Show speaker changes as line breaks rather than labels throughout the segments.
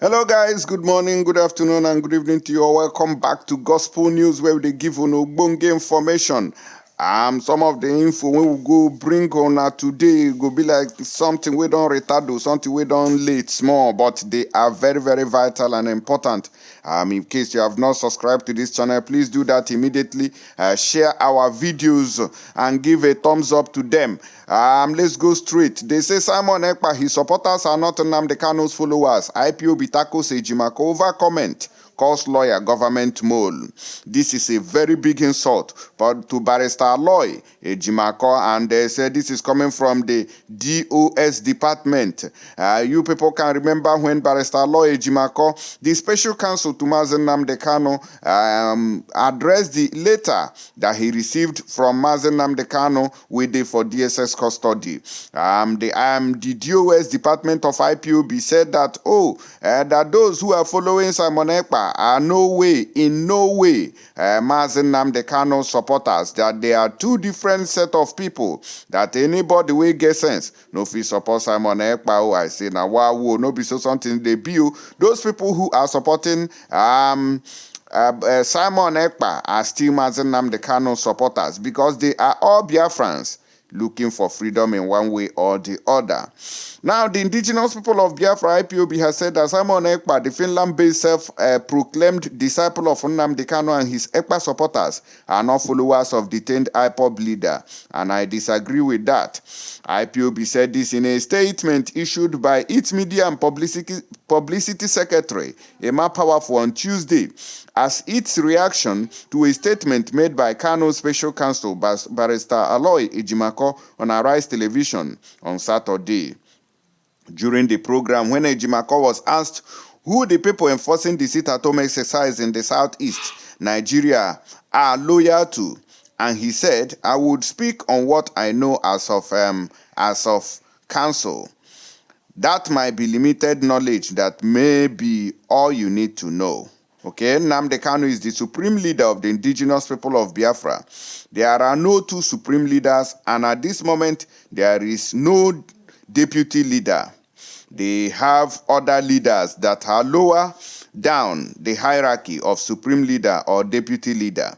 Hello guys, good morning, good afternoon and good evening to you all. Welcome back to Gospel News where they give on ogbonge information. Some of the info we will go bring on today go be like something we don't retard or something we don't late small, but they are very, very vital and important. In case you have not subscribed to this channel, please do that immediately. Share our videos and give a thumbs up to them. Let's go straight. They say Simon Ekpa, his supporters are not Nnamdi Kanu's followers. IPOB tackles Ejimakor over comment. Calls lawyer government mole. This is a very big insult but to Barrister Aloy Ejimakor, and they said this is coming from the DOS department. You people can remember when Barrister Aloy Ejimakor, the special counsel to Mazi Nnamdi Kanu, addressed the letter that he received from Mazi Nnamdi Kanu waiting for DSS custody. The DOS department of IPOB said that that those who are following Simon Ekpa are in no way Mazi Nnamdi Kanu supporters, that they are two different set of people, that anybody will get sense no fit support Simon Ekpa. I say now wow, no be so something they build. Those people who are supporting Simon Ekpa are still Mazi Nnamdi Kanu supporters because they are all Biafrans looking for freedom in one way or the other. Now, the indigenous people of Biafra, IPOB, has said that Simon Ekpa, the Finland-based self-proclaimed disciple of Nnamdi Kanu and his Ekpa supporters, are not followers of detained IPOB leader, and I disagree with that. IPOB said this in a statement issued by its media and publicity secretary, Emma Powerful, on Tuesday, as its reaction to a statement made by Kanu's special counsel, Barrister Aloy Ejimakor, on Arise Television on Saturday. During the program, when Ejimakor was asked who the people enforcing the sit-at-home exercise in the southeast Nigeria are loyal to, and he said, "I would speak on what I know as of counsel. That might be limited knowledge. That may be all you need to know." Okay, Nnamdi Kanu is the supreme leader of the indigenous people of Biafra. There are no two supreme leaders, and at this moment, there is no deputy leader. They have other leaders that are lower down the hierarchy of supreme leader or deputy leader.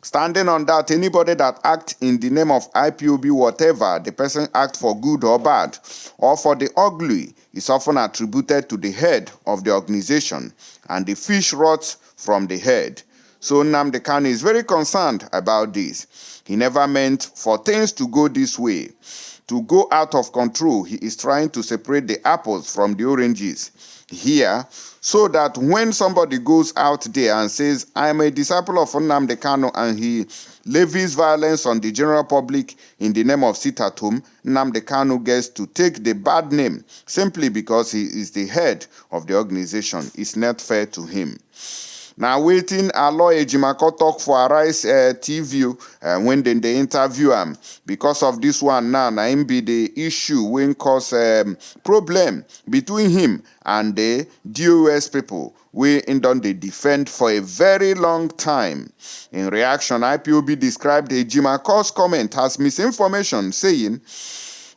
Standing on that, anybody that acts in the name of IPOB, whatever the person acts for good or bad, or for the ugly, is often attributed to the head of the organization, and the fish rots from the head. So Nnamdi Kanu is very concerned about this. He never meant for things to go this way, to go out of control. He is trying to separate the apples from the oranges here, so that when somebody goes out there and says, "I am a disciple of Nnamdi Kanu," and he levies violence on the general public in the name of sit-at-home, Nnamdi Kanu gets to take the bad name simply because he is the head of the organization. It's not fair to him. Now, waiting, Aloy Ejimakor talk for Arise TV when they interview him. Because of this one now, him be the issue when cause problem between him and the DOS people. We don't they defend for a very long time. In reaction, IPOB described Ejimakor's comment as misinformation, saying,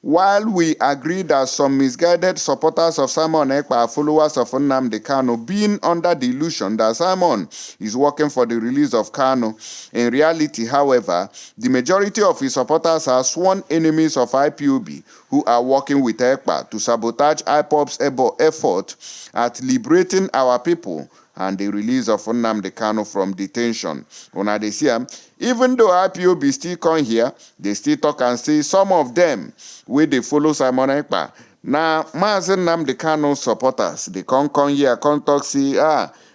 "While we agree that some misguided supporters of Simon Ekpa are followers of Nnamdi Kanu, being under the illusion that Simon is working for the release of Kanu, in reality, however, the majority of his supporters are sworn enemies of IPOB who are working with Ekpa to sabotage IPOB's effort at liberating our people and the release of Nnamdi Kanu from detention." Una dey see am, even though IPOB still come here, they still talk and say some of them wey dey follow Simon Ekpa na Mazi Nnamdi Kanu supporters. They come here, come talk, say,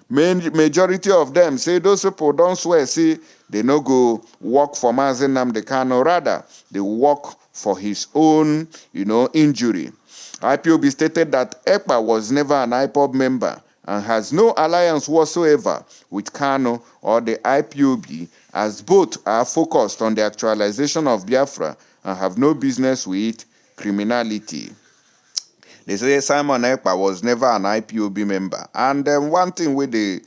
majority of them say those people don't swear, say they no go work for Mazi Nnamdi Kanu, rather they work for his own, injury. IPOB stated that Ekpa was never an IPOB member and has no alliance whatsoever with Kanu or the IPOB, as both are focused on the actualization of Biafra and have no business with criminality. They say Simon Ekpa was never an IPOB member. And one thing where they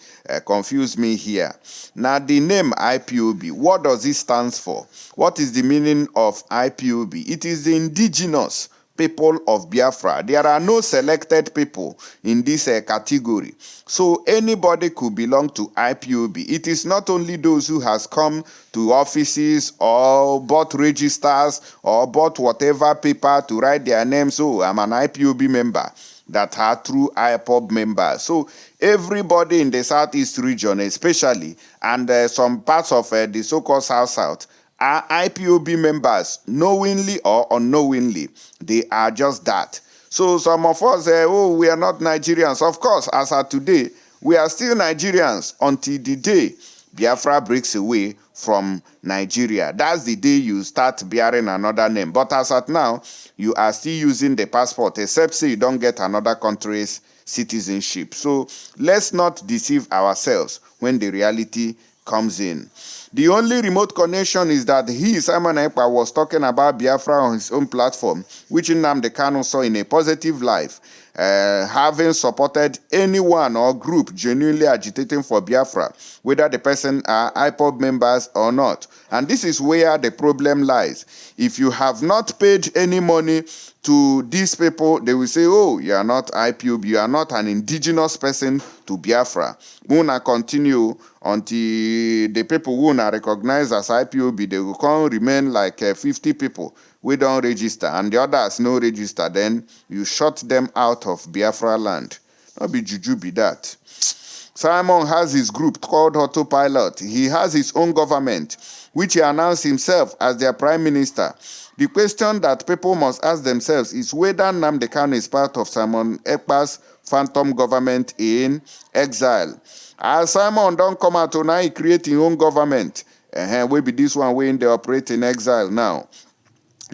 confuse me here. Now, the name IPOB, what does it stand for? What is the meaning of IPOB? It is the indigenous people of Biafra. There are no selected people in this category. So anybody could belong to IPOB. It is not only those who has come to offices or bought registers or bought whatever paper to write their names. Oh, I'm an IPOB member, that are true IPOB members. So everybody in the Southeast region especially, and some parts of the so-called South, are IPOB members, knowingly or unknowingly. They are just that. So some of us say, oh, we are not Nigerians. Of course, as of today, we are still Nigerians until the day Biafra breaks away from Nigeria. That's the day you start bearing another name. But as at now, you are still using the passport, except say you don't get another country's citizenship. So let's not deceive ourselves when the reality comes in. The only remote connection is that Simon Ekpa, was talking about Biafra on his own platform, which Nnamdi Kanu saw in a positive light, having supported anyone or group genuinely agitating for Biafra, whether the person are IPOB members or not. And this is where the problem lies. If you have not paid any money to these people, they will say, oh, you are not IPOB, you are not an indigenous person to Biafra. Muna continue until the people who are recognized as IPOB, they will come remain like 50 people. We don't register, and the others no register, then you shut them out of Biafra land. Not be juju be that. Simon has his group called Autopilot. He has his own government, which he announced himself as their prime minister. The question that people must ask themselves is whether Nnamdi Kanu is part of Simon Ekpa's phantom government in exile. As Simon don't come out now, he create his own government. Will be this one when they operate in exile now.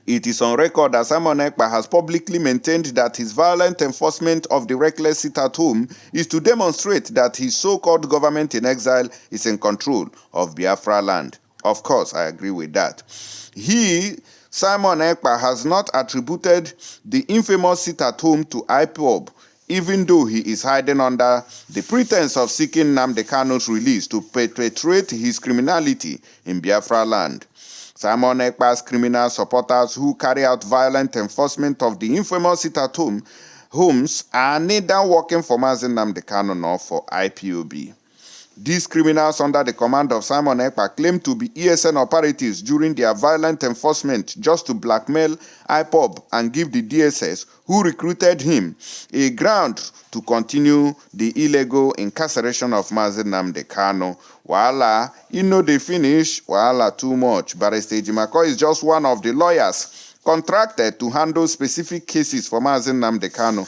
It is on record that Simon Ekpa has publicly maintained that his violent enforcement of the reckless sit-at-home is to demonstrate that his so-called government in exile is in control of Biafra land. Of course, I agree with that. Simon Ekpa, has not attributed the infamous sit-at-home to IPOB, even though he is hiding under the pretense of seeking Nnamdi Kanu's release to perpetrate his criminality in Biafra land. Simon Ekpa's criminal supporters who carry out violent enforcement of the infamous sit-at-homes are neither working for Mazi Nnamdi Kanu nor for IPOB. These criminals under the command of Simon Ekpa claim to be ESN operatives during their violent enforcement just to blackmail IPOB and give the DSS who recruited him a ground to continue the illegal incarceration of Mazi Nnamdi Kanu. Wahala, they finish, wahala too much. Barrister Ejimakor is just one of the lawyers contracted to handle specific cases for Mazi Nnamdi Kanu.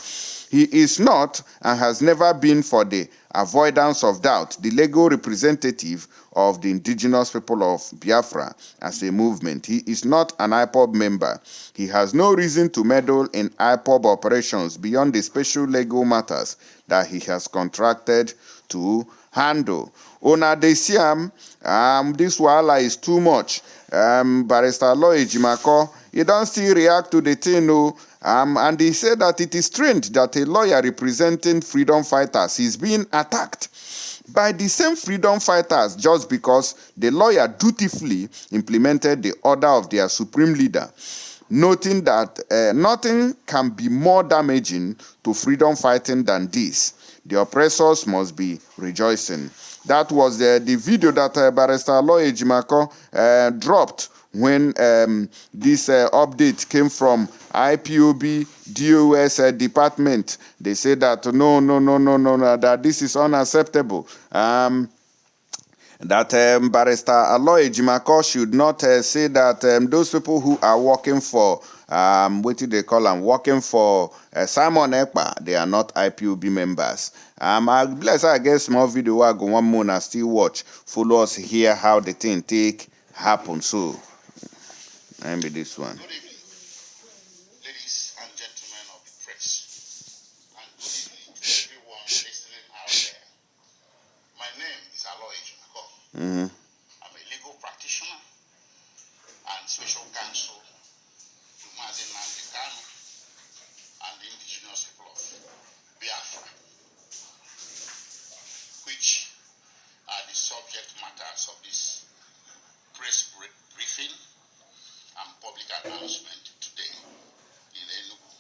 He is not and has never been, for the avoidance of doubt, the legal representative of the indigenous people of Biafra as a movement. He is not an IPOB member. He has no reason to meddle in IPOB operations beyond the special legal matters that he has contracted to handle. Ona Desiam, this wahala is too much. Barrister Aloy Ejimakor, he don't still react to the thing, and he said that it is strange that a lawyer representing freedom fighters is being attacked by the same freedom fighters just because the lawyer dutifully implemented the order of their supreme leader, noting that nothing can be more damaging to freedom fighting than this. The oppressors must be rejoicing. That was the video that Barrister Aloy Ejimakor dropped when this update came from IPOB DOS department. They said that no, that this is unacceptable. That Barrister Aloy Ejimakor should not say that those people who are working for, what do they call them, working for Simon Ekpa, they are not IPOB members. I guess more video I go one more and still watch. Follow us here how the thing take happen. So, and be this one.
Good evening, ladies and gentlemen of the press, and good evening to everyone listening out there. My name is Aloy Ejimakor. I'm a legal practitioner and special counsel to Mazi Nnamdi Kanu and the indigenous people of Biafra, which are the subject matters of this press briefing and public announcement today in Enugu.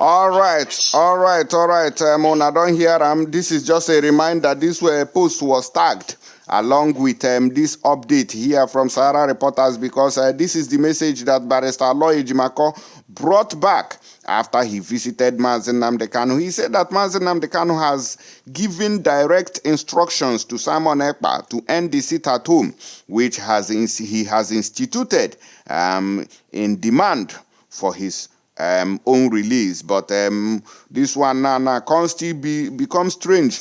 All right. I don't hear this is just a reminder. This post was tagged along with this update here from Sahara Reporters, because this is the message that Barrister Aloy Ejimakor brought back after he visited Mazi Nnamdi Kanu. He said that Mazi Nnamdi Kanu has given direct instructions to Simon Ekpa to end the sit at home, which he has instituted in demand for his own release. But this one now can still become strange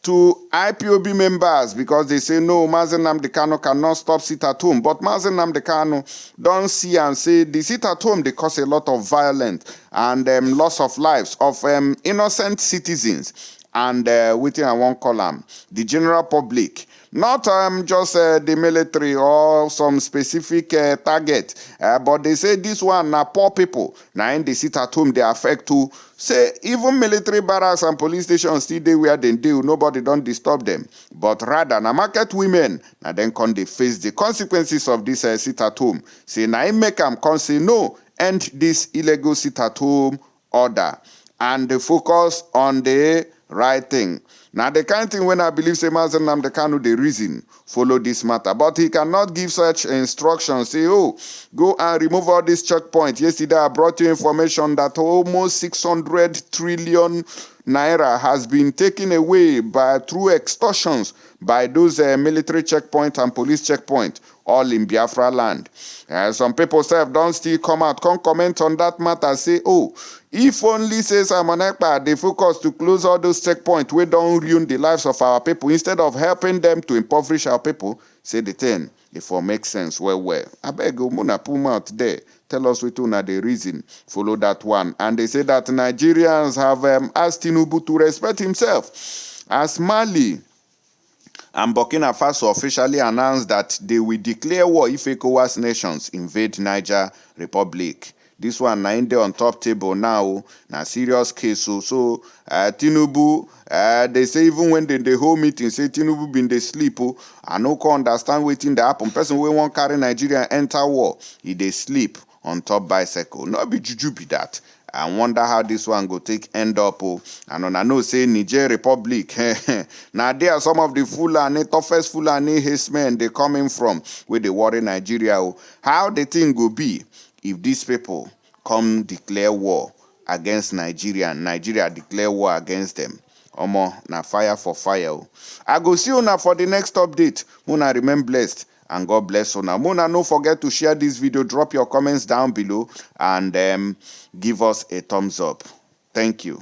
to IPOB members, because they say no, Mazi Nnamdi Kanu cannot stop sit at home. But Mazi Nnamdi Kanu don't see and say the sit at home, they cause a lot of violence and loss of lives of innocent citizens and within one column, the general public. Not just the military or some specific target, but they say this one na poor people. Now in the sit at home, they affect to say even military barracks and police stations still dey where they do. Nobody don't disturb them. But rather, na market women, now then can they face the consequences of this sit at home. Say now I make them come say no, end this illegal sit at home order, and they focus on the right thing. Now, the kind of thing when I believe say Mazi Nnamdi Kanu the reason follow this matter, but he cannot give such instructions. Say, oh, go and remove all these checkpoints. Yesterday, I brought you information that almost 600 trillion naira has been taken away through extortions by those military checkpoints and police checkpoints, all in Biafra land. Some people don't still come out, come comment on that matter, say, oh, if only says Simon Ekpa, they focus to close all those checkpoints, we don't ruin the lives of our people, instead of helping them to impoverish our people, say the thing, if it makes sense, well. I beg you, Muna Puma out there, tell us which one are the reason, follow that one. And they say that Nigerians have asked Tinubu to respect himself, as Mali and Burkina Faso officially announced that they will declare war if ECOWAS nations invade Niger Republic. This one na in there on top table now, na serious case. So Tinubu, they say even when they hold meeting, say Tinubu been dey sleep. I no can understand wetin dey happen. Person wey wan carry Nigeria enter war, he dey sleep on top bicycle. No be juju be that. I wonder how this one go take end up. And I know say Niger Republic. Now there are some of the Fulani, toughest Fulani herdsmen they coming from where they worry Nigeria. How the thing go be if these people come declare war against Nigeria and Nigeria declare war against them? Omo, na fire for fire. I go see una for the next update. Muna remain blessed and God bless una. Muna, no forget to share this video, drop your comments down below, and give us a thumbs up. Thank you.